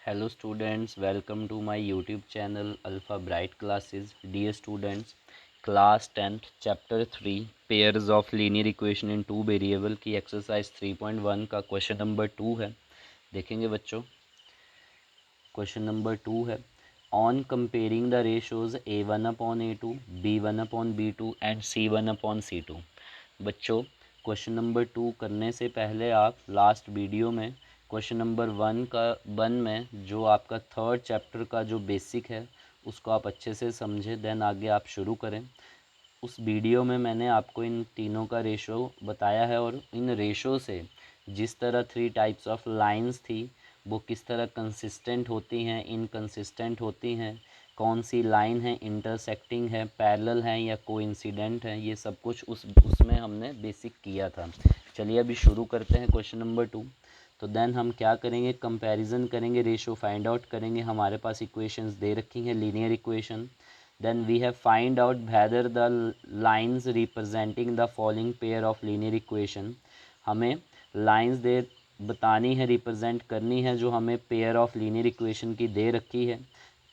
Hello students, welcome to my YouTube channel Alpha Bright Classes. Dear students, class 10th chapter 3 pairs of linear equation in two variable की exercise 3.1 का question number 2 है. देखेंगे बच्चों, question number 2 है on comparing the ratios a1 upon a2, b1 upon b2 and c1 upon c2. बच्चों, question number 2 करने से पहले आप लास्ट वीडियो में क्वेश्चन नंबर 1 में जो आपका थर्ड चैप्टर का जो बेसिक है उसको आप अच्छे से समझें, देन आगे आप शुरू करें. उस वीडियो में मैंने आपको इन तीनों का रेशो बताया है और इन रेशो से जिस तरह 3 टाइप्स ऑफ लाइंस थी वो किस तरह कंसिस्टेंट होती हैं, इनकंसिस्टेंट होती हैं, कौन सी लाइन है इंटरसेक्टिंग है, पैरेलल है या कोइंसिडेंट है, ये सब कुछ उसमें हमने बेसिक किया था. चलिए अभी शुरू करते हैं क्वेश्चन नंबर 2. तो देन हम क्या करेंगे, कंपैरिजन करेंगे, रेशो फाइंड आउट करेंगे. हमारे पास इक्वेशंस दे रखी हैं, linear equation. then we have find out whether the lines representing the following pair of linear equation. हमें lines दे बतानी है, रिप्रेजेंट करनी है जो हमें पेयर ऑफ लीनियर इक्वेशन की दे रखी है.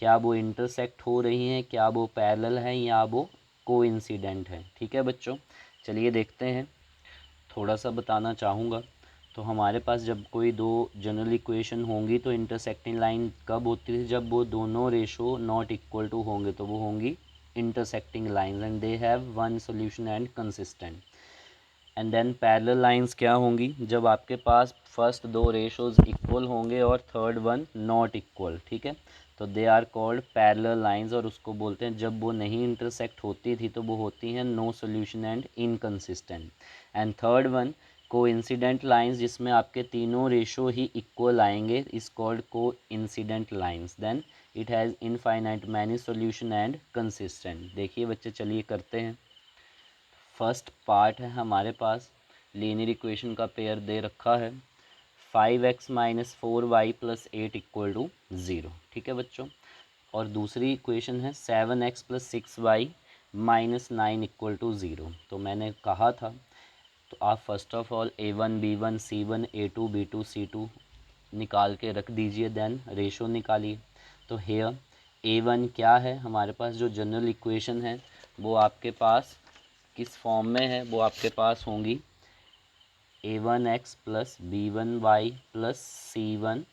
क्या वो इंटरसेक्ट हो रही हैं, क्या वो पैरेलल है या वो कोइंसिडेंट है. ठीक है बच्चों, चलिए देखते हैं. थोड़ा सा बताना चाहूँगा. तो हमारे पास जब कोई दो जनरल इक्वेशन होंगी तो इंटरसेक्टिंग लाइन कब होती है, जब वो दोनों रेशो नॉट इक्वल टू होंगे तो वो होंगी intersecting lines and they have one solution and consistent. And then parallel lines क्या होंगी, जब आपके पास फर्स्ट दो रेशोज इक्वल होंगे और थर्ड वन नॉट इक्वल. ठीक है, तो they are called parallel lines और उसको बोलते हैं जब वो नहीं इंटरसेक्ट होती थी तो वो होती हैं no solution and inconsistent. And third one coincident lines जिसमें आपके तीनों रेशो ही इक्वल आएंगे is called coincident lines. Then it has infinite many solution and consistent. देखिए बच्चे, चलिए करते हैं. फर्स्ट पार्ट है हमारे पास लीनियर इक्वेशन का पेयर दे रखा है 5x minus 4y plus 8 equal to 0. ठीक है बच्चों, और दूसरी इक्वेशन है 7x plus 6y minus 9 equal to 0. तो मैंने कहा था, तो आप first of all a1 b1 c1 a2 b2 c2 निकाल के रख दीजिए, देन रेशो निकालिए. तो हेयर a1 क्या है, हमारे पास जो जनरल इक्वेशन है वो आपके पास किस फॉर्म में है, वो आपके पास होंगी a1x plus b1y plus c1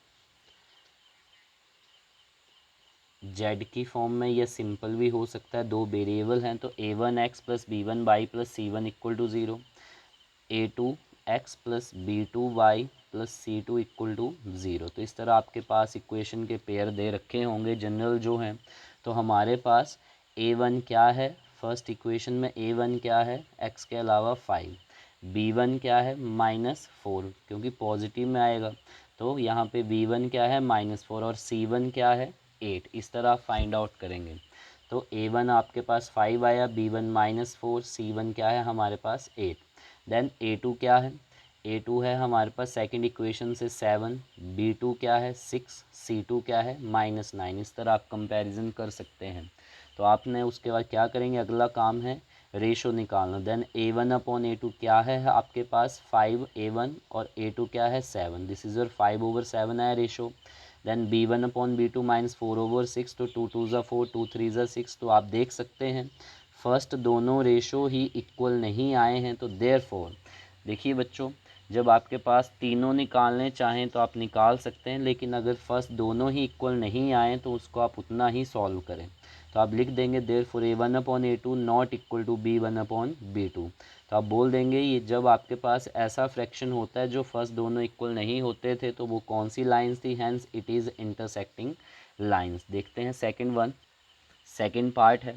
z की फॉर्म में. यह सिंपल भी हो सकता है, दो वेरिएबल हैं तो a1x plus b1y plus c1 equal to 0, a2x plus b2y plus c2 equal to 0. तो इस तरह आपके पास इक्वेशन के पेयर दे रखे होंगे जनरल जो हैं. तो हमारे पास a1 क्या है, फर्स्ट इक्वेशन में a1 क्या है, x के अलावा 5, b1 क्या है -4 क्योंकि पॉजिटिव में आएगा, तो यहाँ पे b1 क्या है -4 और c1 क्या है 8. इस तरह आप फाइंड आउट करेंगे. तो a1 आपके पास 5 आया, b1 -4, c1 क्या है हमारे पास 8. देन a2 क्या है, a2 है हमारे पास सेकंड इक्वेशन से 7, b2 क्या है 6, c2 क्या है -9. इस तरह आप कंपैरिजन कर सकते हैं. तो आपने उसके बाद क्या करेंगे, अगला काम है रेशो निकालना. देन a1 अपॉन a2 क्या है आपके पास 5a1 और a2 क्या है 7. दिस इज योर 5/7 है ratio. Then b1 upon b2 minus 4/6, तो 2 2 ज़ा 4 2 3 ज़ा 6. तो आप देख सकते हैं फर्स्ट दोनों रेशो ही इक्वल नहीं आए हैं. तो देयरफॉर देखिए बच्चों, जब आपके पास तीनों निकालने चाहें तो आप निकाल सकते हैं, लेकिन अगर फर्स्ट दोनों ही इक्वल नहीं आए तो उसको आप उतना ही सॉल्व करें. तो आप लिख देंगे therefore a1 upon a2 not equal to b1 upon b2. तो आप बोल देंगे ये जब आपके पास ऐसा फ्रैक्शन होता है जो फर्स्ट दोनों इक्वल नहीं होते थे तो वो कौन सी लाइंस थी, hence it is intersecting lines. देखते हैं सेकंड वन. सेकंड पार्ट है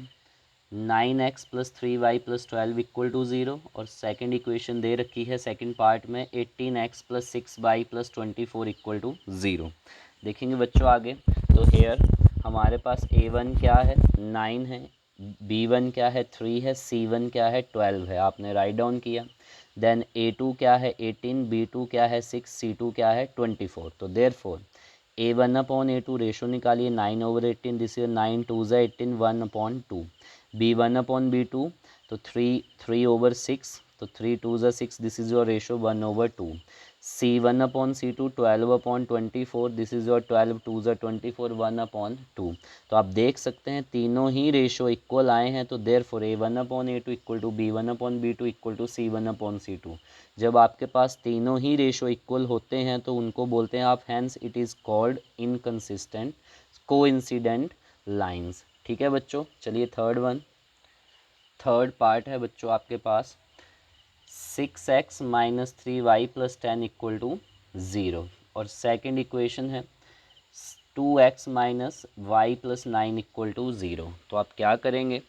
9x plus 3y plus 12 equal to 0 और सेकंड इक्वेशन दे रखी है सेकंड पार्ट में 18x plus 6y plus 24 equal to 0. देखेंगे बच्चों आगे. तो हेयर हमारे पास a1 क्या है 9 है, b1 क्या है 3 है, c1 क्या है 12 है, आपने राइट डाउन किया. देन a2 क्या है 18, b2 क्या है 6, c2 क्या है 24. तो therefore a1 upon a2 ratio निकालिए 9/18, दिस इज 9 2 ज़ा 18 1/2. b1 अपॉन b2 तो 3/6, तो 3 2 ज़ा 6, this is your ratio 1/2. C1/C2 12/24, this is your 12 2 ज़ा 24 1/2। तो आप देख सकते हैं तीनों ही रेशो इक्वल आए हैं, तो therefore A1/A2 equal to B1/B2 equal to C1/C2। जब आपके पास तीनों ही रेशो इक्वल होते हैं तो उनको बोलते हैं आप, hence it is called inconsistent coincident lines. ठीक है बच्चों, चलिए थर्ड पार्ट है बच्चों आपके पास 6x - 3y + 10 इक्वल टू 0, और सेकेंड इक्वेशन है 2x - y + 9 इक्वल टू 0। तो आप क्या करेंगे,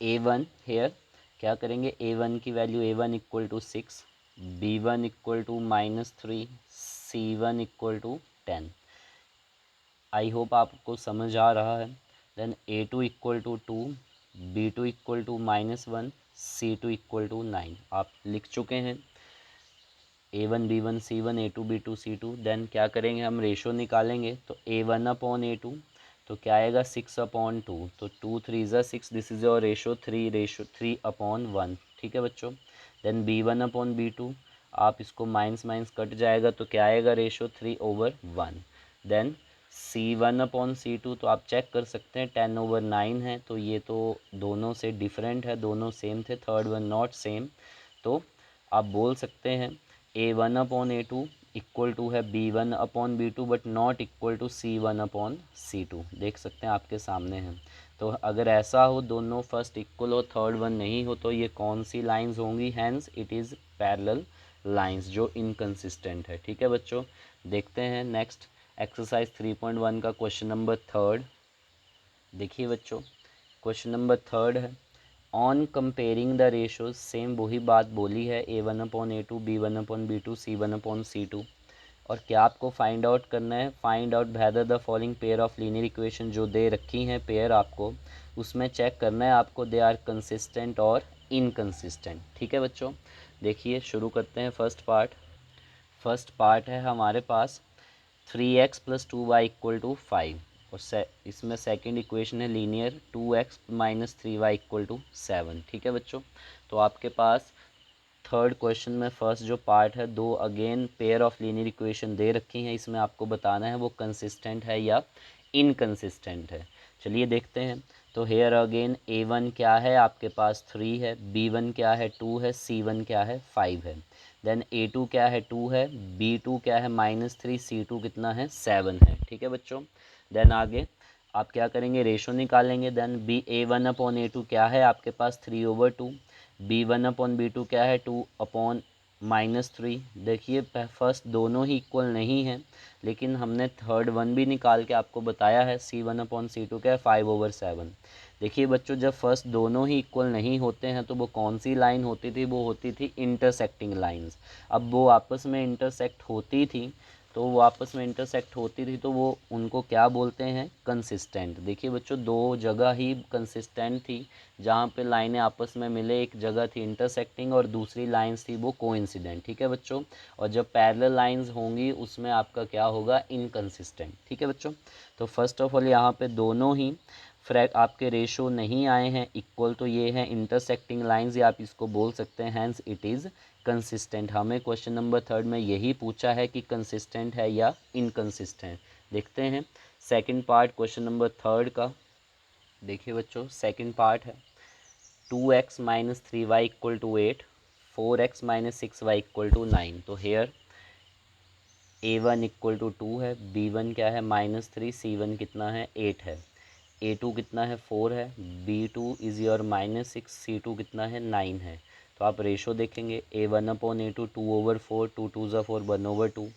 A1 हेयर क्या करेंगे, A1 की value A1 equal to 6, B1 equal to -3, C1 equal to 10। I hope आपको समझ आ रहा है। Then A2 equal to 2, B2 equal to -1, C2 equal to 9। आप लिख चुके हैं A1 B1 C1 A2 B2 C2। Then क्या करेंगे, हम रेशो निकालेंगे, तो A1/A2 तो क्या आएगा 6/2, तो 2 3 ज़ा 6, दिस इज़ योर रेशो 3/1। ठीक है बच्चों। देन B1/B2 आप इसको माइनस माइनस कट जाएगा, तो क्या आएगा रेशो 3/1। देन C1/C2 तो आप चेक कर सकते हैं 10/9 है, तो ये तो दोनों से डिफरेंट है, दोनों सेम थे, थर्ड वन नॉट सेम। तो आप बोल सकते हैं A1/A2 इक्वल टू है B1/B2 but not equal to C1/C2। देख सकते हैं आपके सामने हैं। तो अगर ऐसा हो, दोनों फर्स्ट इक्वल हो, थर्ड वन नहीं हो, तो ये कौन सी लाइंस होंगी, hence it is parallel lines जो इनकंसिस्टेंट है। ठीक है बच्चों, देखते हैं नेक्स्ट एक्सरसाइज 3.1 का क्वेश्चन नंबर थर्ड। देखिए बच्चों, क्वेश्चन नंबर थर्ड है, on comparing the ratios, same वही बात बोली है A1/A2 B1/B2 C1/C2। और क्या आपको फाइंड आउट करना है, find out whether the following pair of linear equation, जो दे रखी हैं पेयर आपको, उसमें चेक करना है आपको दे आर कंसिस्टेंट और इनकंसिस्टेंट। ठीक है बच्चों, देखिए शुरू करते हैं फर्स्ट पार्ट है हमारे पास 3x + 2y इक्वल टू 5, और इसमें सेकंड इक्वेशन है linear 2x - 3y equal to 7। ठीक है बच्चों, तो आपके पास थर्ड क्वेश्चन में फर्स्ट जो पार्ट है, दो again pair of linear equation दे रखी हैं, इसमें आपको बताना है वो कंसिस्टेंट है या इनकंसिस्टेंट है। चलिए देखते हैं। तो हेयर अगेन A1 क्या है आपके पास 3 है, B1 क्या है 2 है, C1 क्या है 5 है। देन A2 क्या है 2 है, B2 क्या है -3, C2 कितना है 7 है। ठीक है बच्चों, देन आगे आप क्या करेंगे, रेशो निकालेंगे। देन A1/A2 क्या है आपके पास 3/2, B1/B2 क्या है 2/-3। देखिए फर्स्ट दोनों ही इक्वल नहीं हैं, लेकिन हमने थर्ड वन भी निकाल के आपको बताया है, C1/C2 क्या है 5/7। देखिए बच्चों, जब फर्स्ट दोनों ही इक्वल नहीं होते हैं तो वो कौन सी लाइन होती थी, वो होती थी इंटरसेक्टिंग लाइंस। अब वो आपस में इंटरसेक्ट होती थी, तो वो आपस में इंटरसेक्ट होती थी तो वो उनको क्या बोलते हैं, कंसिस्टेंट। देखिए बच्चों, दो जगह ही कंसिस्टेंट थी जहाँ पे लाइनें आपस में मिले, एक जगह थी इंटरसेक्टिंग और दूसरी लाइंस थी वो कोइंसिडेंट। ठीक है बच्चों, और जब पैरेलल लाइंस होंगी उसमें आपका क्या होगा, इनकंसिस्टेंट। ठीक है बच्चों, तो फर्स्ट ऑफ ऑल यहाँ पे दोनों ही आपके रेशो नहीं आए हैं इक्वल, तो ये हैं इंटरसेक्टिंग लाइंस, या आप इसको बोल सकते हैं हैंस इट इज़ कंसिस्टेंट। हमें क्वेश्चन नंबर थर्ड में यही पूछा है कि कंसिस्टेंट है या इनकंसिस्टेंट। देखते हैं second part question number third का। देखिए बच्चों, सेकंड पार्ट है 2x - 3y equal to 8, 4x - 6y equal to 9। तो हेयर A1 इक्वल टू 2 है, B1 क्या है -3, C1 कितना है 8 है, A2 कितना है 4 है, B2 इज़ योर -6, C2 कितना है 9 है। तो आप रेशो देखेंगे A1/A2 2/4, 2 2 ज़ा 4 1/2,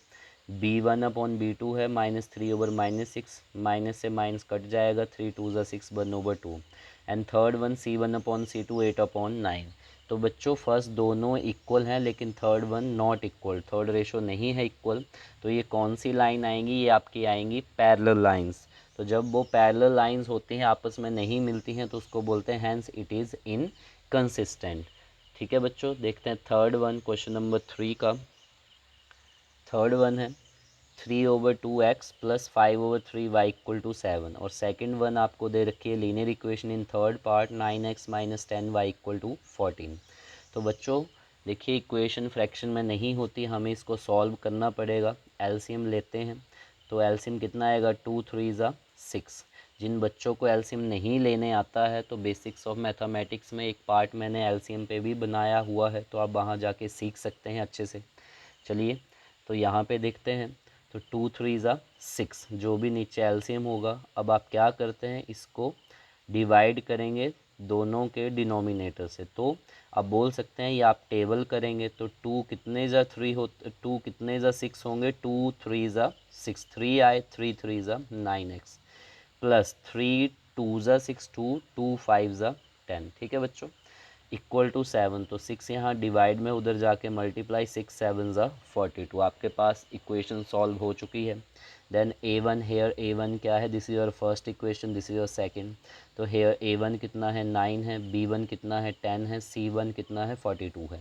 B1/B2 है -3/-6, माइनस से माइनस कट जाएगा, 3 2 ज़ा 6 1/2, एंड थर्ड वन C1/C2 8/9। तो बच्चों फर्स्ट दोनों इक्वल हैं लेकिन third one not equal, third ratio नहीं है इक्वल। तो ये कौन सी लाइन आएंगी, ये आपकी आएंगी पैरेलल लाइंस। तो जब वो पैरेलल लाइंस होती हैं आपस में नहीं मिलती हैं तो उसको बोलते हैं हैंस इट इज़ इनकंसिस्टेंट। ठीक है बच्चों, देखते हैं third one question number three का। थर्ड वन है 3/2x + 5/3y इक्वल टू 7, और सेकंड वन आपको दे रखी है linear equation in third part 9x - 10y equal to 14। तो बच्चों देखिए इक्वेशन फ्रैक्शन में नहीं होती, हमें इसको सॉल्व करना पड़ेगा। एलसीएम लेते हैं तो एलसीएम कितना आएगा, 2 3 ज़ा 6। जिन बच्चों को एलसीएम नहीं लेने आता है तो बेसिक्स ऑफ मैथमेटिक्स में एक पार्ट मैंने एलसीएम पे भी बनाया हुआ है, तो आप वहाँ जाके सीख सकते हैं अच्छे से। चलिए तो यहाँ पे देखते हैं, तो 2 3 ज़ा 6 जो भी नीचे एलसीएम होगा। अब आप क्या करते हैं, इसको डिवाइड करेंगे दोनों के डिनोमिनेटर से। तो आप बोल सकते हैं ये आप टेबल करेंगे तो 2 कितने ज़ा 3 हो, 2 कितने ज़ा 6 होंगे, 2 3 ज़ा 6, 3 आए, 3 3 ज़ा 9x प्लस 3 2 ज़ा 6 2 2 5 ज़ा 10। ठीक है बच्चों, इक्वल टू 7। तो 6 यहाँ डिवाइड में उधर जाके मल्टीप्लाई, 6 7 ज़ा 42। आपके पास इक्वेशन सॉल्व हो चुकी है। देन A1 हेयर, A1 क्या है, this is your first equation, this is your second. तो हेयर A1 कितना है 9 है, B1 कितना है 10 है, C1 कितना है 42 है।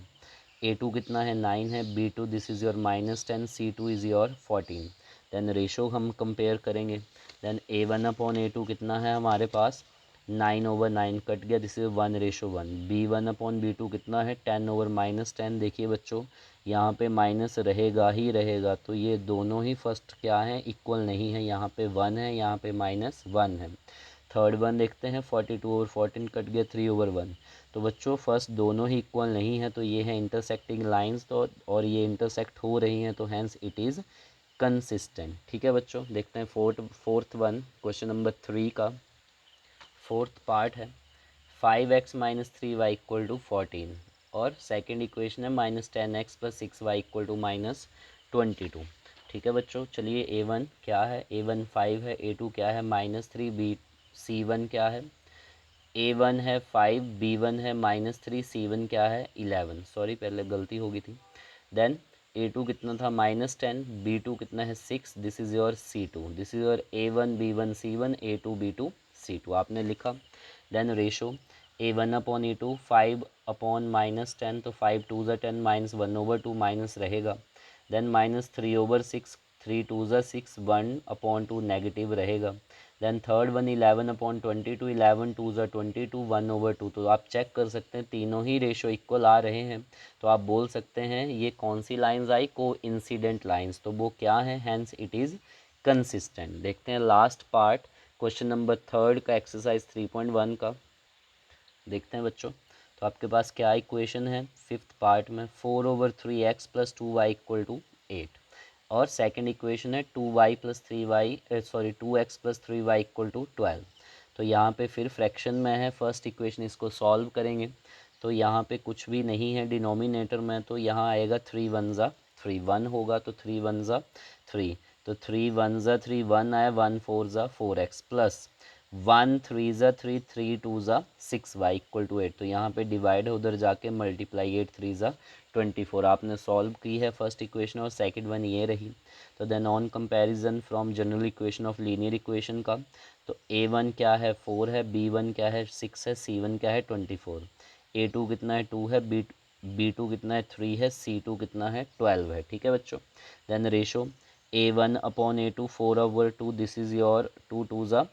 A2 कितना है 9 है, B2 this is your -10, C2 is your 14। Then ratio हम कंपेयर करेंगे। देन A1 अपॉन A2 कितना है हमारे पास 9/9 कट गया, this is 1:1। B1 upon B2 कितना है 10/-10। देखिए बच्चों यहाँ पे माइनस रहेगा ही रहेगा, तो ये दोनों ही फर्स्ट क्या है, इक्वल नहीं है। यहाँ पे 1 है, यहाँ पे -1 है। थर्ड वन देखते हैं, 42/14 कट गया 3/1। तो बच्चों फर्स्ट दोनों ही इक्वल नहीं है, तो ये है इंटरसेक्टिंग लाइंस, तो और ये इंटरसेक्ट हो रही हैं, तो हैंस इट इज़ कंसिस्टेंट। ठीक है बच्चों, देखते हैं फोर्थ वन, क्वेश्चन नंबर 3 का फोर्थ पार्ट है। 5x - 3y = 14 और सेकेंड इक्वेशन है -10x + 6y = -22। ठीक है बच्चों, चलिए A1 क्या है, A1 5 है, A2 क्या है -3, C1 क्या है, A1 है 5, B1 है -3, C1 क्या है 11। सॉरी पहले गलती हो गई थी। देन A2 कितना था -10, B2 कितना है 6, this is your C2, this is your A1 B1 C1 A2 B2 C2 आपने लिखा। Then ratio A1 upon A2 5 upon -10, तो 5 2 ज़ा 10 -1/2 माइनस रहेगा। देन -3/6, 3 2 ज़ा 6 1/2 नेगेटिव रहेगा। देन थर्ड वन 11/22, 11 2 ज़ा 22 1/2। तो आप चेक कर सकते हैं तीनों ही रेशो इक्वल आ रहे हैं, तो आप बोल सकते हैं ये कौन सी लाइंस आई, को इंसिडेंट लाइंस, तो वो क्या है, हैंस इट इज़ कंसिस्टेंट। देखते हैं last part, question number third का एक्सरसाइज 3.1 का देखते हैं बच्चों। तो आपके पास क्या इक्वेशन है फिफ्थ पार्ट में, 4/3x + 2y = 8 और सेकंड इक्वेशन है 2y + 3y 2x + 3y = 12। तो यहाँ पे फिर फ्रैक्शन में है फर्स्ट इक्वेशन, इसको सॉल्व करेंगे तो यहाँ पे कुछ भी नहीं है डिनोमिनेटर में, तो यहाँ आएगा 3 1 ज़ा 3 1 होगा, तो 3 1 ज़ा 3, तो 3 1 ज़ा 3 1 आया, 1 4 ज़ा 4x प्लस 1 3 ज़ा 3 3 2 ज़ा 6y = 8। तो यहाँ पे डिवाइड है, उधर जाके मल्टीप्लाई, 8 3 ज़ा 24। आपने सॉल्व की है फर्स्ट इक्वेशन और सेकंड वन ये रही। तो then on comparison from general equation of linear equation का, तो A1 क्या है 4 है, B1 क्या है 6 है, C1 क्या है 24, A2 कितना है 2 है, B2 कितना है 3 है, C2 कितना है 12 है। ठीक है बच्चों, then ratio A1 upon A2 4/2, this is your 2 2 ज़ा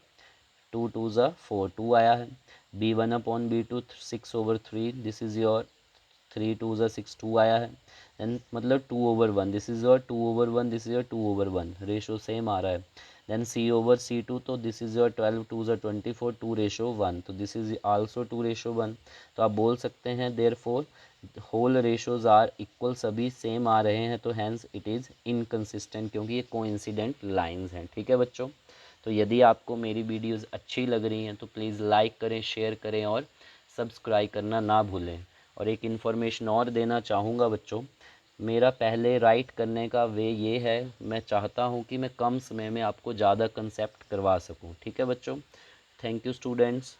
2 2 ज़ा 4 2 आया है। B1 upon B2 6/3, this is your 3 2 ज़ा 6 2 आया है। देन मतलब 2/1, this is your 2/1, this is your 2/1, ratio same आ रहा है। देन C/C2, तो दिस इज़ योर 12 2 ज़ा 24 2:1, तो दिस इज़ आल्सो 2:1। तो आप बोल सकते हैं therefore whole ratios are equal, सभी सेम आ रहे हैं, तो हैंस इट इज़ इनकंसिस्टेंट, क्योंकि ये कोइंसिडेंट लाइंस हैं। ठीक है बच्चों, तो यदि आपको मेरी वीडियोस अच्छी लग रही हैं तो प्लीज़ लाइक करें, शेयर करें और सब्सक्राइब करना ना भूलें। और एक इन्फॉर्मेशन और देना चाहूँगा बच्चों, मेरा पहले राइट करने का वे ये है, मैं चाहता हूँ कि मैं कम समय में आपको ज़्यादा कंसेप्ट करवा सकूँ। ठीक है बच्चों, थैंक यू स्टूडेंट्स।